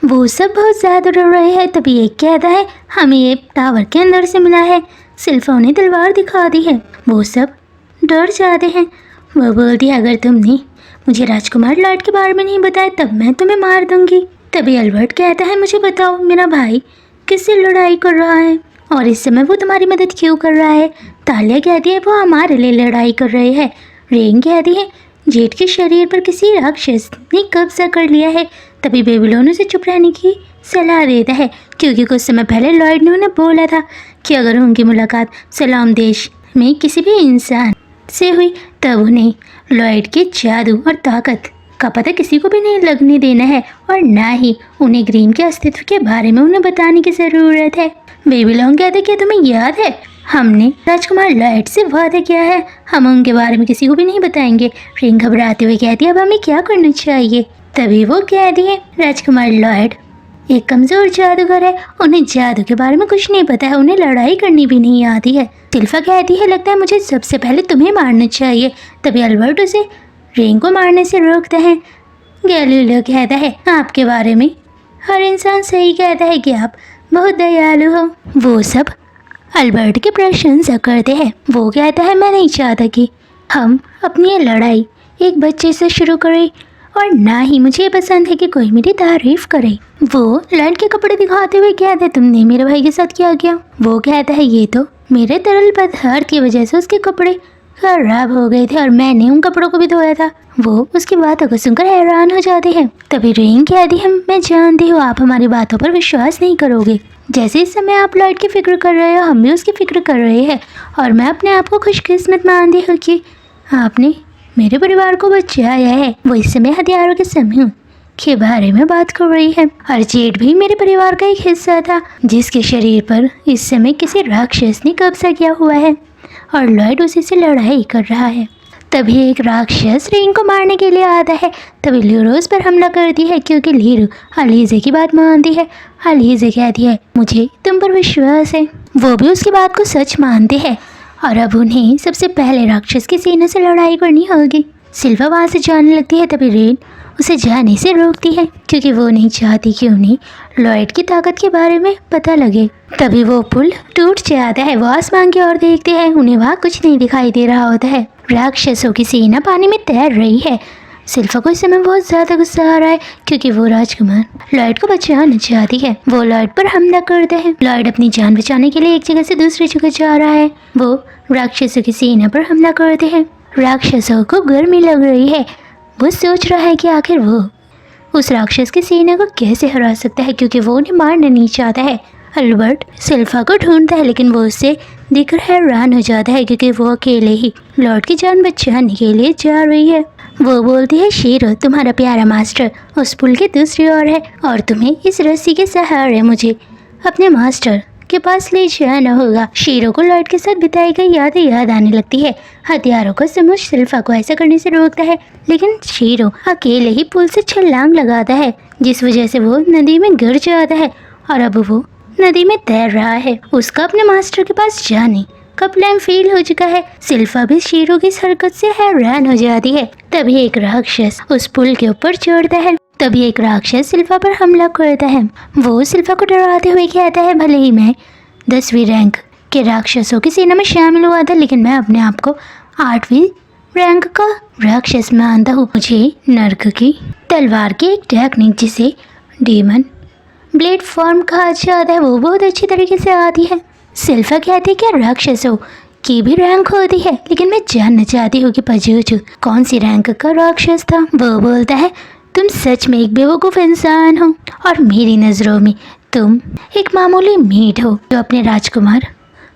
वो सब बहुत ज़्यादा डर रहे हैं। तभी एक कहता है हमें ये टावर के अंदर से मिला है, सिल्फा उन्हें तलवार दिखा दी है। वो सब डर जाते हैं। वो बोलती है अगर तुमने मुझे राजकुमार लॉर्ड के बारे में नहीं बताया तब मैं तुम्हें मार दूंगी। तभी अल्बर्ट कहता है मुझे बताओ मेरा भाई किससे लड़ाई कर रहा है और इस समय वो तुम्हारी मदद क्यों कर रहा है। तालिया कहती है वो हमारे लिए लड़ाई कर रहे हैं। रेन कहती है जेठ के शरीर पर किसी राक्षस ने कब्जा कर लिया है। तभी बेबीलोन उसे चुप रहने की सलाह देता है क्योंकि कुछ समय पहले लॉर्ड ने उन्हें बोला था कि अगर उनकी मुलाकात सलाम देश में किसी भी इंसान से हुई तब उन्हें लॉर्ड के जादू और ताकत का पता किसी को भी नहीं लगने देना है और ना ही उन्हें ग्रीन के अस्तित्व के बारे में उन्हें बताने की ज़रूरत है। बेबीलोन कहते क्या तुम्हें याद है हमने राजकुमार लॉर्ड से वादा किया है हम उनके बारे में किसी को भी नहीं बताएंगे। रिंग घबराते हुए कहती है अब हमें क्या करना चाहिए। तभी वो कहती है राजकुमार लॉर्ड एक कमज़ोर जादूगर है, उन्हें जादू के बारे में कुछ नहीं पता है, उन्हें लड़ाई करनी भी नहीं आती है। सिल्फा कहती है लगता है मुझे सबसे पहले तुम्हें मारना चाहिए। तभी अल्बर्ट उसे रिंग को मारने से रोकता है। गैलीलियो कहता है आपके बारे में हर इंसान सही कहता है कि आप बहुत दयालु हो। वो सब अल्बर्ट की प्रशंसा करते हैं। वो कहता है मैं नहीं चाहता कि हम अपनी ये लड़ाई एक बच्चे से शुरू करें और ना ही मुझे ये पसंद है कि कोई मेरी तारीफ करे। वो लॉर्ड के कपड़े दिखाते हुए कहते हैं तुमने मेरे भाई के साथ क्या किया। वो कहता है ये तो मेरे तरल पदार्थ की वजह से उसके कपड़े खराब हो गए थे और मैंने उन कपड़ों को भी धोया था। वो उसकी बातों को सुनकर हैरान हो जाते हैं। तभी रिंग कहती है मैं जानती हूँ आप हमारी बातों पर विश्वास नहीं करोगे। जैसे इस समय आप लॉर्ड की फिक्र कर रहे हो हम भी उसकी फिक्र कर रहे हैं और मैं अपने आप को खुशकिस्मत मानती हूँ कि आपने मेरे परिवार को बचाया है। वो इस समय हथियारों के समूह के बारे में बात कर रही है और जेठ भी मेरे परिवार का एक हिस्सा था जिसके शरीर पर इस समय किसी राक्षस ने कब्जा किया हुआ है और लॉर्ड उसी से लड़ाई कर रहा है। तभी एक राक्षस रिंग को मारने के लिए आता है। तभी लीरो उस पर हमला करती है क्योंकि लीरो अलीजे की बात मानती है। अलीजे कहती है मुझे तुम पर विश्वास है। वो भी उसकी बात को सच मानते हैं और अब उन्हें सबसे पहले राक्षस की सेना से लड़ाई करनी होगी। सिल्वा वहाँ से जाने लगती है। तभी रेन उसे जाने से रोकती है क्योंकि वो नहीं चाहती कि उन्हें लॉर्ड की ताकत के बारे में पता लगे। तभी वो पुल टूट जाता है। वो आसमान की ओर देखते हैं, उन्हें वहाँ कुछ नहीं दिखाई दे रहा होता है। राक्षसों की सेना पानी में तैर रही है। सिल्फा को इस समय बहुत ज़्यादा गुस्सा आ रहा है क्योंकि वो राजकुमार लॉर्ड को बचाना चाहती है। वो लॉर्ड पर हमला करते हैं। लॉर्ड अपनी जान बचाने के लिए एक जगह से दूसरी जगह जा रहा है। वो राक्षसों की सेना पर हमला करते हैं। राक्षसों को गर्मी लग रही है। वो सोच रहा है कि आखिर वो उस राक्षस की सेना को कैसे हरा सकता है क्योंकि वो उन्हें मारना नहीं चाहता है। अल्बर्ट सिल्फा को ढूंढता है लेकिन वो उससे देखकर हैरान हो जाता है क्योंकि वो अकेले ही लॉर्ड की जान बचाने के लिए जा रही है। वो बोलती है शीरो तुम्हारा प्यारा मास्टर उस पुल के दूसरी ओर है और तुम्हें इस रस्सी के सहारे मुझे अपने मास्टर के पास ले जाना होगा। शीरो को लॉर्ड के साथ बिताई गई यादें याद आने लगती है। हथियारों का समूह सिल्फा को ऐसा करने से रोकता है लेकिन शीरो अकेले ही पुल से छलांग लगाता है जिस वजह से वो नदी में गिर जाता है और अब वो नदी में तैर रहा है। उसका अपने मास्टर के पास जाने का प्लान फेल हो चुका है। सिल्फा भी शीरो की इस हरकत से हैरान हो जाती है। तभी एक राक्षस उस पुल के ऊपर चढ़ता है। तभी एक राक्षस सिल्फा पर हमला करता है। वो सिल्फा को डराते हुए कहता है भले ही मैं 10वीं रैंक के राक्षसों की सेना में शामिल हुआ था लेकिन मैं अपने आप को 8वीं रैंक का राक्षस मानता हूँ। मुझे नर्क की तलवार की एक टेक्निक जिसे डीमन ब्लेड फॉर्म कहा जाता है वो बहुत अच्छी तरीके से आती है। सिल्फा कहती है क्या राक्षसों की भी रैंक होती है लेकिन मैं जानना चाहती हूँ कि पजूचू कौन सी रैंक का राक्षस था। वो बोलता है तुम सच में एक बेवकूफ़ इंसान हो और मेरी नज़रों में तुम एक मामूली मीट हो जो अपने राजकुमार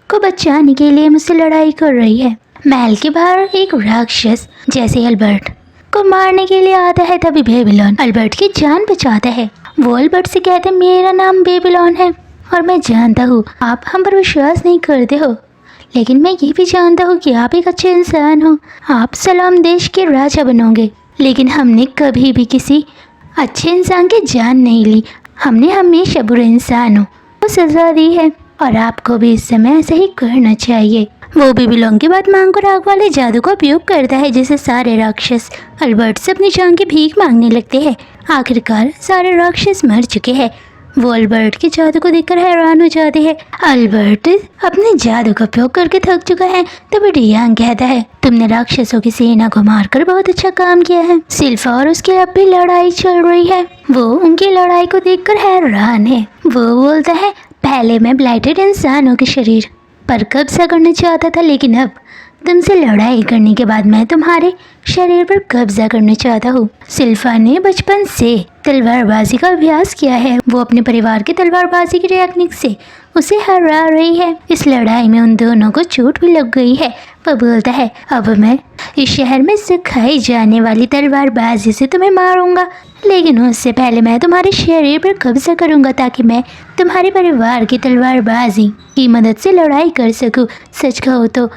को बचाने के लिए मुझसे लड़ाई कर रही है। महल के बाहर एक राक्षस जैसे अल्बर्ट को मारने के लिए आता है। तभी बेबीलोन अल्बर्ट की जान बचाता है। वो अल्बर्ट से कहते हैं मेरा नाम बेबीलोन है और मैं जानता हूँ आप हम पर विश्वास नहीं करते हो लेकिन मैं ये भी जानता हूँ कि आप एक अच्छे इंसान हो। आप सलाम देश के राजा बनोगे लेकिन हमने कभी भी किसी अच्छे इंसान की जान नहीं ली। हमने हमेशा बुरे इंसानों को सजा दी है और आपको भी इस समय ऐसा ही करना चाहिए। वो बेबीलोन की बात मांगकर आग वाले जादू का उपयोग करता है जिससे सारे राक्षस अल्बर्ट से अपनी जान की भीख मांगने लगते हैं आखिरकार सारे राक्षस मर चुके हैं। वो अल्बर्ट के जादू को देखकर हैरान हो जाते हैं। अल्बर्ट अपने जादू का उपयोग करके थक चुका है। तभी डियान कहता है, तुमने राक्षसों की सेना को मारकर बहुत अच्छा काम किया है। सिल्फा और उसकी अब भी लड़ाई चल रही है। वो उनकी लड़ाई को देखकर हैरान है। वो बोलता है, पहले मैं ब्लाइटेड इंसानों के शरीर पर कब्जा करना चाहता था, लेकिन अब तुमसे लड़ाई करने के बाद मैं तुम्हारे शरीर पर कब्जा करना चाहता हूँ। सिल्फा ने बचपन से तलवारबाजी का अभ्यास किया है। वो अपने परिवार की तलवारबाजी की टेक्निक से उसे हरा रही है। इस लड़ाई में उन दोनों को चोट भी लग गई है। वो बोलता है, अब मैं इस शहर में सिखाई जाने वाली तलवारबाजी से तुम्हें मारूंगा, लेकिन उससे पहले मैं तुम्हारे शरीर पर कब्जा करूंगा ताकि मैं तुम्हारे परिवार की तलवारबाजी की मदद से लड़ाई कर सकूं। सच कहो तो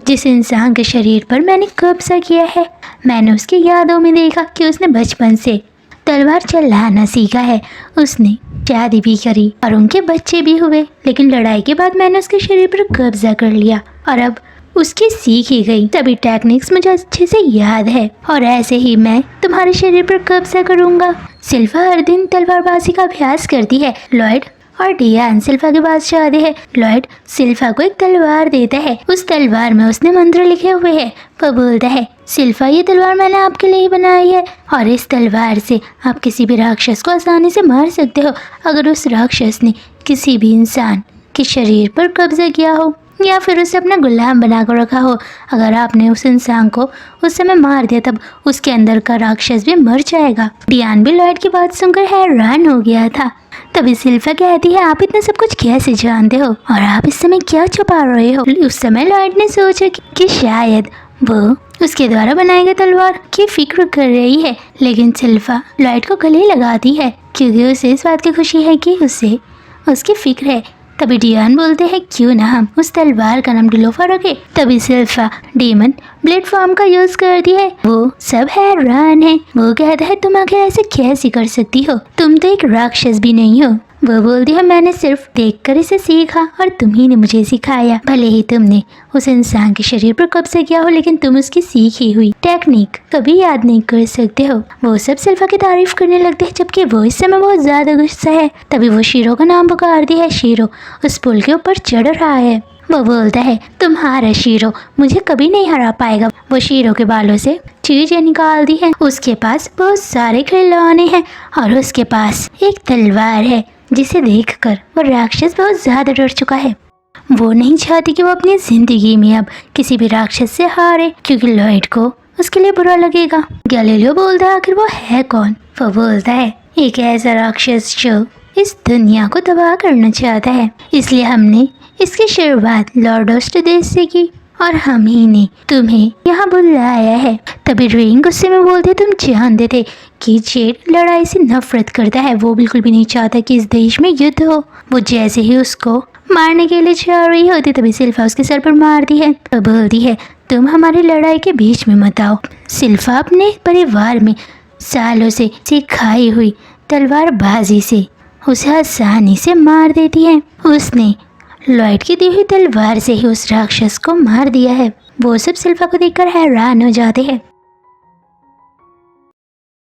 जिस इंसान के शरीर पर मैंने कब्जा किया है, मैंने उसकी यादों में देखा कि उसने बचपन से तलवार चलाना सीखा है। उसने शादी भी करी और उनके बच्चे भी हुए, लेकिन लड़ाई के बाद मैंने उसके शरीर पर कब्जा कर लिया और अब उसकी सीख ही गई। सभी टेक्निक्स मुझे अच्छे से याद है और ऐसे ही मैं तुम्हारे शरीर पर कब्जा करूंगा। सिल्फा हर दिन तलवारबाजी का अभ्यास करती है। लॉयड और डियान सिल्फा के पास जाते हैं। लॉयड सिल्फा को एक तलवार देता है। उस तलवार में उसने मंत्र लिखे हुए हैं। वो बोलता है, सिल्फा ये तलवार मैंने आपके लिए बनाई है और इस तलवार से आप किसी भी राक्षस को आसानी से मार सकते हो अगर उस राक्षस ने किसी भी इंसान के शरीर पर कब्जा किया हो या फिर उसे अपना गुलाम बनाकर रखा हो। अगर आपने उस इंसान को उस समय मार दिया तब उसके अंदर का राक्षस भी मर जाएगा। डियान भी लॉयड की बात सुनकर हैरान हो गया था। तभी सिल्फा कहती है, आप इतना सब कुछ कैसे जानते हो और आप इस समय क्या छुपा रहे हो। उस समय लॉयड ने सोचा कि शायद वो उसके द्वारा बनाए गए तलवार की फिक्र कर रही है, लेकिन सिल्फा लॉयड को गले लगाती है क्योंकि उसे इस बात की खुशी है कि उसे उसकी फिक्र है। तभी डियान बोलते हैं, क्यों ना हम उस तलवार का नाम डिलोफा रखें। तभी सिल्फा डेमन ब्लेड फॉर्म का यूज करती है। वो सब हैरान है। वो कहता है, तुम आखिर ऐसे कैसे कर सकती हो, तुम तो एक राक्षस भी नहीं हो। वो बोलती है, मैंने सिर्फ देखकर इसे सीखा और तुम्ही ने मुझे सिखाया। भले ही तुमने उस इंसान के शरीर पर कब्जा किया हो, लेकिन तुम उसकी सीखी हुई टेक्निक कभी याद नहीं कर सकते हो। वो सब सिल्फा की तारीफ करने लगते हैं, जबकि वो इस समय बहुत ज्यादा गुस्सा है। तभी वो शीरो का नाम पुकारती है। शीरो उस पुल के ऊपर चढ़ रहा है। वो बोलता है, तुम्हारा शीरो मुझे कभी नहीं हरा पाएगा। वो शीरो के बालों से चीजें निकालती है। उसके पास बहुत सारे खिलौने हैं और उसके पास एक तलवार है जिसे देखकर वो राक्षस बहुत ज्यादा डर चुका है। वो नहीं चाहती कि वो अपनी जिंदगी में अब किसी भी राक्षस से हारे, क्योंकि लॉयड को उसके लिए बुरा लगेगा। गैलीलियो बोलता है, आखिर वो है कौन। वो बोलता है, एक ऐसा राक्षस जो इस दुनिया को तबाह करना चाहता है, इसलिए हमने इसकी शुरुआत लॉर्ड ऑस्टेडेस से की और हम ही ने तुम्हें यहाँ बुलाया है। तभी रिंग गुस्से में बोलते, तुम जानते थे कि जेड लड़ाई से नफरत करता है। वो बिल्कुल भी नहीं चाहता कि इस देश में युद्ध हो। वो जैसे ही उसको मारने के लिए जा रही होती तभी सिल्फा उसके सर पर मारती है। वो बोलती है, तुम हमारी लड़ाई के बीच में मत आओ। सिल्फा अपने परिवार में सालों से सिखाई हुई तलवारबाजी से उसे आसानी से मार देती है। उसने लॉयड की दी हुई तलवार से ही उस राक्षस को मार दिया है। वो सब सिल्फा को देखकर हैरान हो जाते हैं।